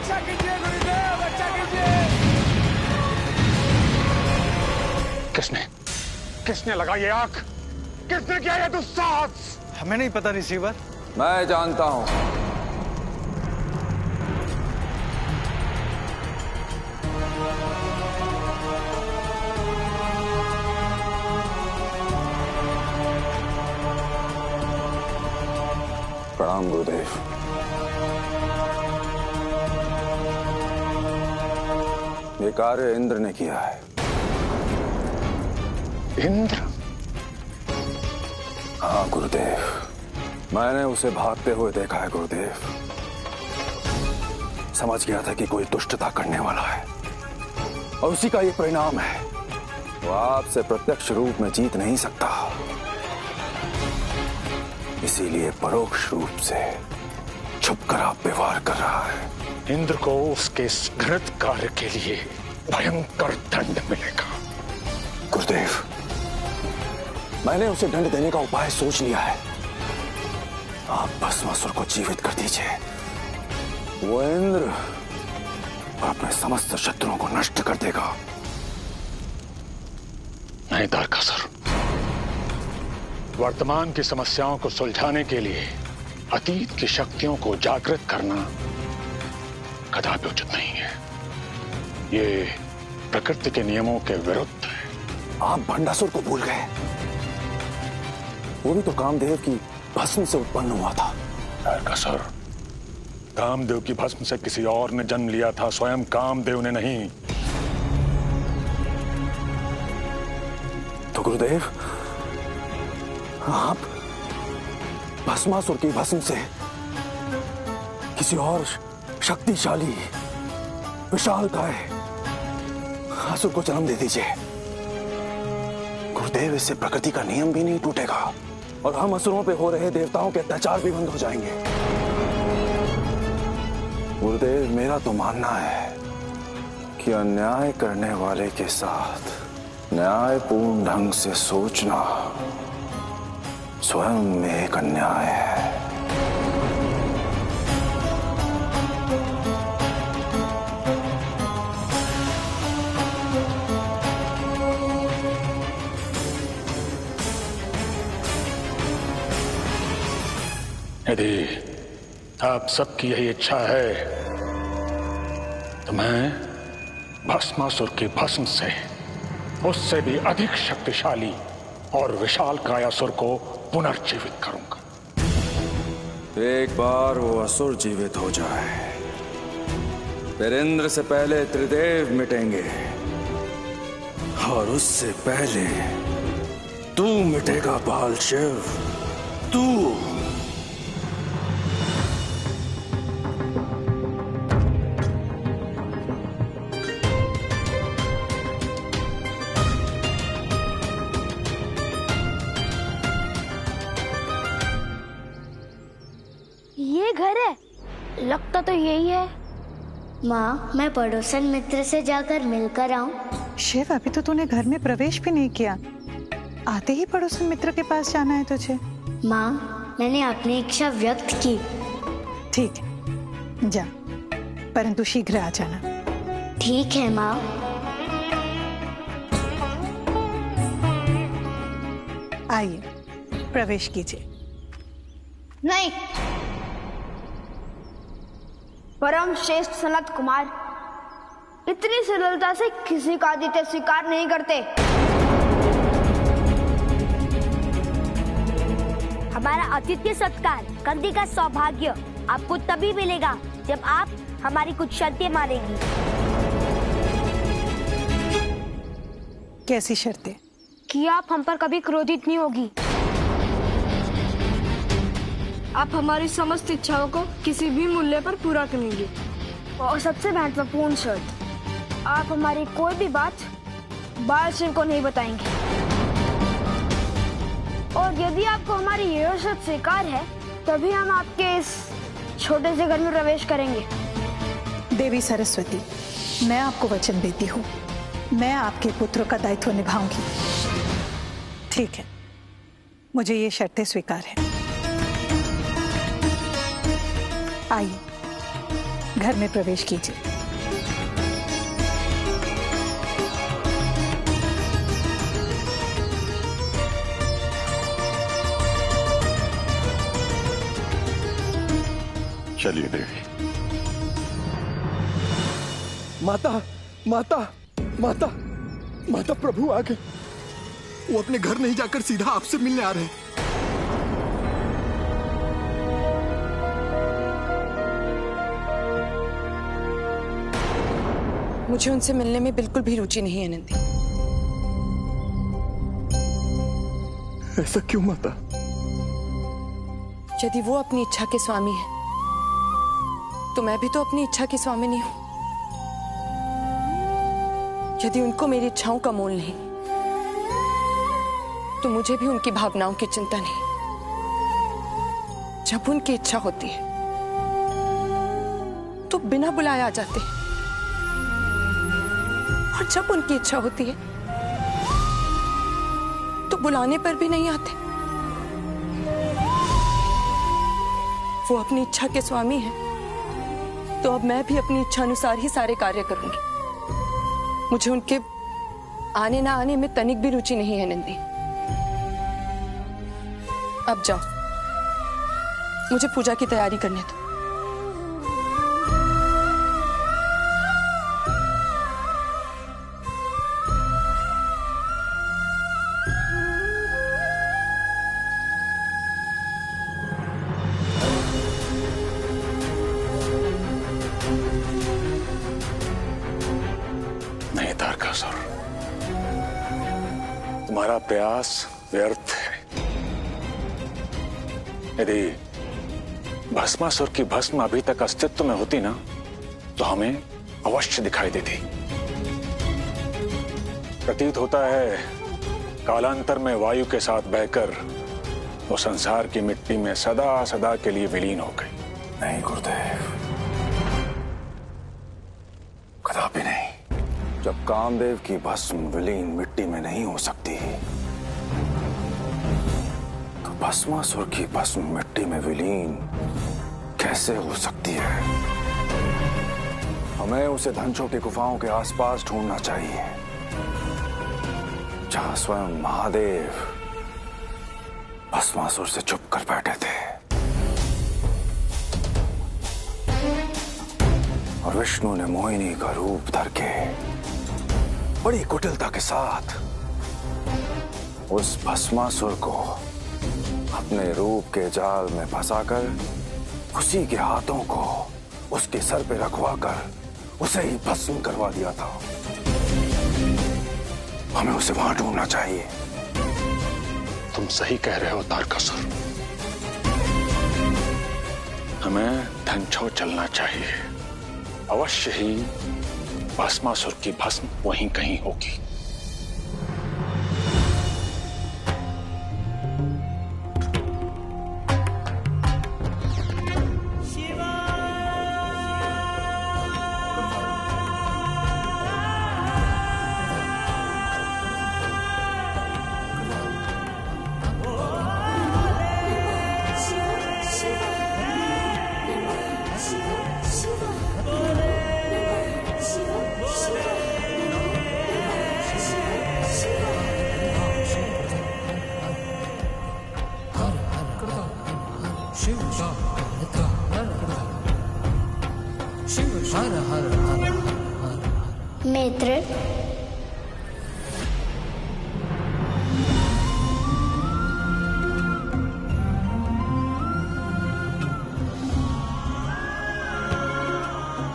रक्षा कीजिए गुरुदेव, रक्षा कीजिए। किसने लगाई ये आग? किसने किया ये दुस्साहस? हमें नहीं पता रिसीवर। मैं जानता हूं। प्रणाम गुरुदेव। ये कार्य इंद्र ने किया है। इंद्र? हाँ गुरुदेव, मैंने उसे भागते हुए देखा है गुरुदेव। समझ गया था कि कोई दुष्टता करने वाला है और उसी का ये परिणाम है। वो आपसे प्रत्यक्ष रूप में जीत नहीं सकता, इसीलिए परोक्ष रूप से छुपकर आप व्यवहार कर रहा है। इंद्र को उसके इस घृत कार्य के लिए भयंकर दंड मिलेगा। गुरुदेव, मैंने उसे दंड देने का उपाय सोच लिया है। आप भस्मासुर को जीवित कर दीजिए। वो इंद्र अपने समस्त शत्रुओं को नष्ट कर देगा। नहीं तारकासुर, वर्तमान की समस्याओं को सुलझाने के लिए अतीत की शक्तियों को जागृत करना कदापि उचित नहीं है। ये प्रकृति के नियमों के विरुद्ध है। आप भंडासुर को भूल गए। वो भी तो कामदेव की भस्म से उत्पन्न हुआ था। तारकासुर, कामदेव की भस्म से किसी और ने जन्म लिया था, स्वयं कामदेव ने नहीं। तो गुरुदेव, आप भस्मासुर की भस्म से किसी और शक्तिशाली विशालकाय असुर को जन्म दे दीजिए। गुरुदेव, इससे प्रकृति का नियम भी नहीं टूटेगा और हम असुरों पे हो रहे देवताओं के अत्याचार भी बंद हो जाएंगे। गुरुदेव, मेरा तो मानना है कि अन्याय करने वाले के साथ न्यायपूर्ण ढंग से सोचना स्वयं में एक अन्याय है। यदि आप सबकी यही इच्छा है तो मैं भस्मासुर की भस्म से उससे भी अधिक शक्तिशाली और विशाल कायासुर को पुनर्जीवित करूंगा। एक बार वो असुर जीवित हो जाए, फिर इंद्र से पहले त्रिदेव मिटेंगे और उससे पहले तू मिटेगा बाल शिव, तू। ये घर है, लगता तो यही है। माँ, मैं पड़ोसन मित्र से जाकर मिलकर आऊं? शिव, अभी तो तूने घर में प्रवेश भी नहीं किया, आते ही पड़ोसन मित्र के पास जाना है तुझे। माँ, मैंने अपनी इच्छा व्यक्त की। ठीक है, जा, परंतु शीघ्र आ जाना। ठीक है माँ। आइए, प्रवेश कीजिए। नहीं, परम श्रेष्ठ सनत कुमार इतनी सरलता से किसी का आदित्य स्वीकार नहीं करते। हमारा आतिथ्य सत्कार करने का सौभाग्य आपको तभी मिलेगा जब आप हमारी कुछ शर्तें मानेंगी। कैसी शर्तें? कि आप हम पर कभी क्रोधित नहीं होगी, आप हमारी समस्त इच्छाओं को किसी भी मूल्य पर पूरा करेंगे, और सबसे महत्वपूर्ण शर्त, आप हमारी कोई भी बात बाल शिव को नहीं बताएंगे। और यदि आपको हमारी यह शर्त स्वीकार है तभी हम आपके इस छोटे से घर में प्रवेश करेंगे। देवी सरस्वती, मैं आपको वचन देती हूँ, मैं आपके पुत्र का दायित्व निभाऊंगी। ठीक है, मुझे ये शर्तें स्वीकार है। आइए, घर में प्रवेश कीजिए। चलिए देवी। माता माता माता माता, प्रभु आ गए। वो अपने घर नहीं जाकर सीधा आपसे मिलने आ रहे हैं। मुझे उनसे मिलने में बिल्कुल भी रुचि नहीं है नंदी। ऐसा क्यों माता? यदि वो अपनी इच्छा के स्वामी है तो मैं भी तो अपनी इच्छा की स्वामिनी हूं। यदि उनको मेरी इच्छाओं का मोल नहीं तो मुझे भी उनकी भावनाओं की चिंता नहीं। जब उनकी इच्छा होती है तो बिना बुलाए आ जाते हैं, और जब उनकी इच्छा होती है तो बुलाने पर भी नहीं आते। वो अपनी इच्छा के स्वामी हैं, तो अब मैं भी अपनी इच्छा अनुसार ही सारे कार्य करूंगी। मुझे उनके आने ना आने में तनिक भी रुचि नहीं है नंदी। अब जाओ, मुझे पूजा की तैयारी करने दो। नहीं तारकासुर, तुम्हारा प्रयास व्यर्थ है। यदि भस्मासुर की भस्म अभी तक अस्तित्व में होती ना तो हमें अवश्य दिखाई देती। प्रतीत होता है कालांतर में वायु के साथ बहकर वो संसार की मिट्टी में सदा सदा के लिए विलीन हो गई। नहीं गुरुदेव, कदापि नहीं। जब कामदेव की भस्म विलीन मिट्टी में नहीं हो सकती तो भस्मासुर की भस्म मिट्टी में विलीन कैसे हो सकती है? हमें उसे धंसों की गुफाओं के आसपास ढूंढना चाहिए, जहां स्वयं महादेव भस्मासुर से चुप कर बैठे थे और विष्णु ने मोहिनी का रूप धर के बड़ी कुटिलता के साथ उस भस्मासुर को अपने रूप के जाल में फंसाकर उसी के हाथों को उसके सर पे रखवाकर उसे ही भस्म करवा दिया था। हमें उसे वहां ढूंढना चाहिए। तुम सही कह रहे हो तारकासुर, हमें धंछो चलना चाहिए। अवश्य ही भस्मासुर की भस्म वहीं कहीं होगी। मित्र,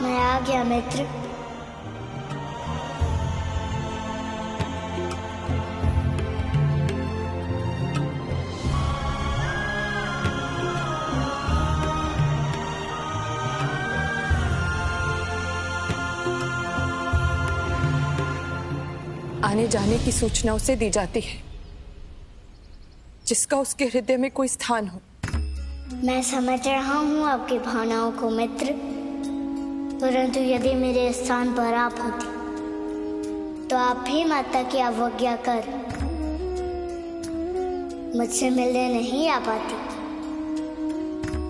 मैं आ गया मित्र। आने जाने की सूचना उसे दी जाती है जिसका उसके हृदय में कोई स्थान हो। मैं समझ रहा हूँ आपकी भावनाओं को मित्र, परंतु यदि मेरे स्थान पर आप होती तो आप भी माता की अवज्ञा कर मुझसे मिलने नहीं आ पाती।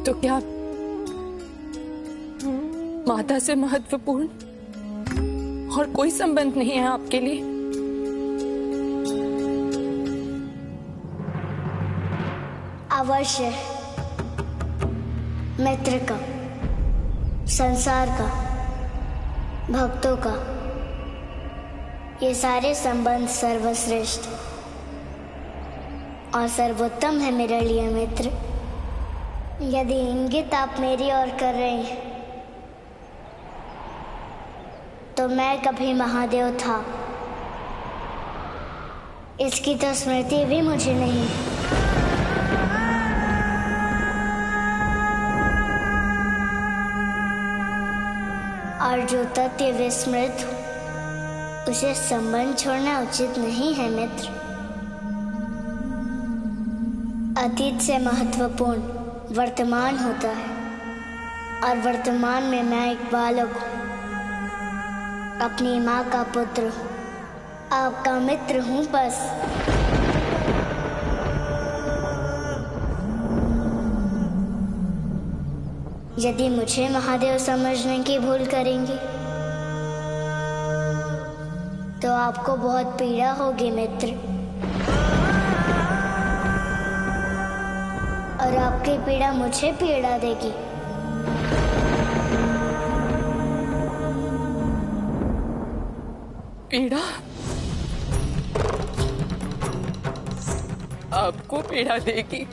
तो क्या माता से महत्वपूर्ण और कोई संबंध नहीं है आपके लिए? अवश्य, मित्र का, संसार का, भक्तों का, ये सारे संबंध सर्वश्रेष्ठ और सर्वोत्तम है मेरे लिए मित्र। यदि इंगित आप मेरी ओर कर रहे हैं तो मैं कभी महादेव था, इसकी तो स्मृति भी मुझे नहीं। और जो तथ्य विस्मृत हो उसे संबंध छोड़ना उचित नहीं है मित्र। अतीत से महत्वपूर्ण वर्तमान होता है और वर्तमान में मैं एक बालक हूँ, अपनी माँ का पुत्र हूँ, आपका मित्र हूँ बस। यदि मुझे महादेव समझने की भूल करेंगे तो आपको बहुत पीड़ा होगी मित्र, और आपकी पीड़ा मुझे पीड़ा देगी। पीड़ा? आपको पीड़ा देगी?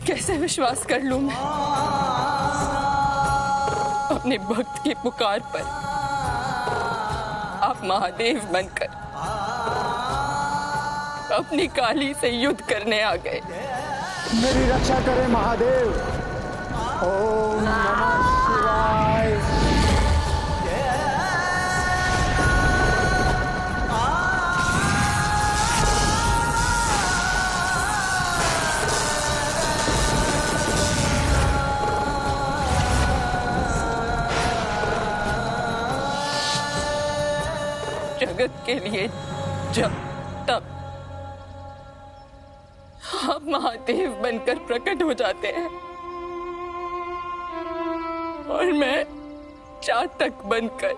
कैसे विश्वास कर लूं मैं अपने भक्त की पुकार पर आप महादेव बनकर अपनी काली से युद्ध करने आ गए? मेरी रक्षा करे महादेव। ओम नमः शिवाय। जगत के लिए जब तब आप महादेव बनकर प्रकट हो जाते हैं और मैं चातक बनकर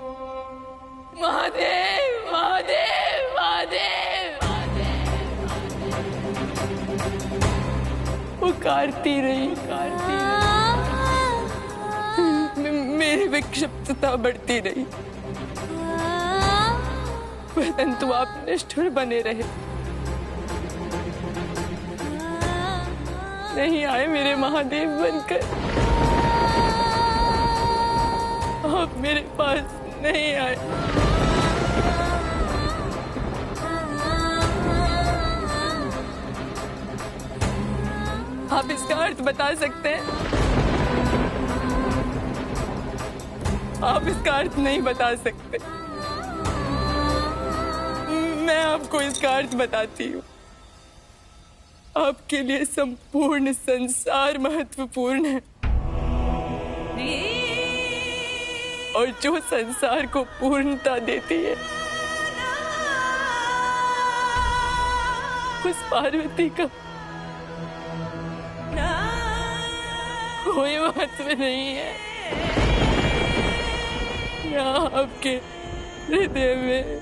महादेव महादेव महादेव पुकारती रही मेरी विक्षिप्तता बढ़ती रही, परंतु आप निष्ठुर बने रहे। नहीं आए मेरे महादेव बनकर, आप मेरे पास नहीं आए। आप इसका अर्थ बता सकते हैं? आप इसका अर्थ नहीं बता सकते, मैं आपको इसका अर्थ बताती हूँ। आपके लिए संपूर्ण संसार महत्वपूर्ण है, और जो संसार को पूर्णता देती है उस पार्वती का कोई महत्व नहीं है। यहाँ आपके हृदय में,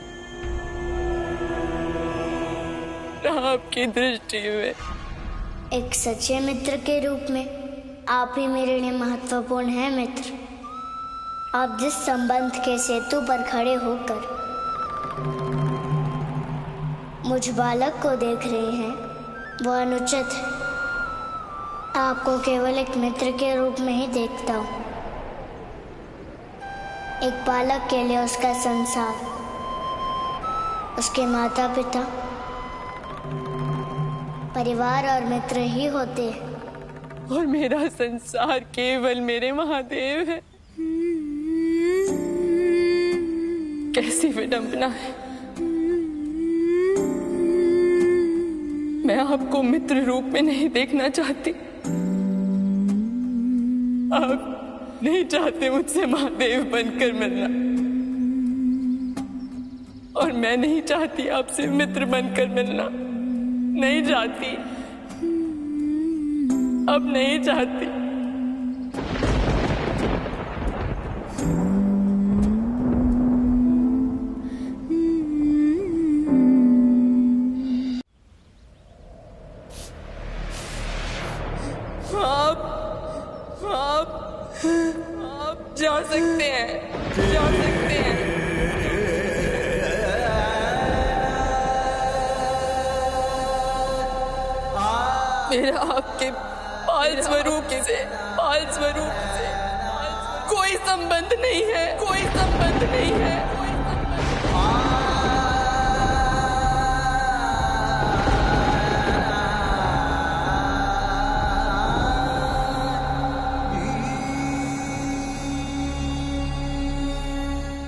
आपकी दृष्टि में, एक सच्चे मित्र के रूप में आप ही मेरे लिए महत्वपूर्ण हैं मित्र। आप जिस संबंध के सेतु पर खड़े होकर मुझ बालक को देख रहे हैं वो अनुचित है। आपको केवल एक मित्र के रूप में ही देखता हूँ। एक बालक के लिए उसका संसार, उसके माता पिता, परिवार और मित्र ही होते हैं। और मेरा संसार केवल मेरे महादेव है। कैसी विडंबना है। मैं आपको मित्र रूप में नहीं देखना चाहती। आप नहीं चाहते मुझसे महादेव बनकर मिलना, और मैं नहीं चाहती आपसे मित्र बनकर मिलना। नहीं चाहती, अब नहीं चाहती। मेरा आपके बाल स्वरूप से कोई संबंध नहीं है, कोई संबंध नहीं है।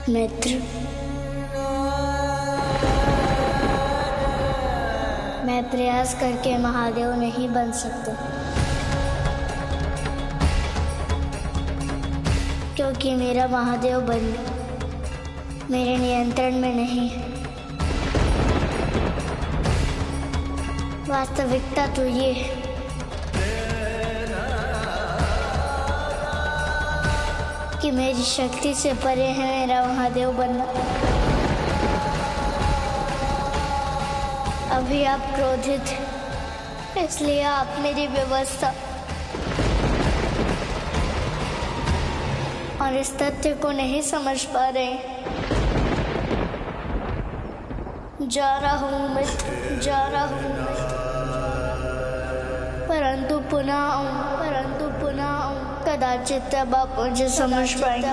मित्र, मैं प्रयास करके महादेव नहीं बन सकता, क्योंकि मेरा महादेव बनना मेरे नियंत्रण में नहीं है। वास्तविकता तो ये है कि मेरी शक्ति से परे है मेरा महादेव बनना। अभी आप क्रोधित हैं, इसलिए आप मेरी व्यवस्था और इस तथ्य को नहीं समझ पा रहे। जा रहा हूँ मित्र, जा रहा हूँ परंतु पुनः आऊं, कदाचित तब आप मुझे समझ पाएंगे।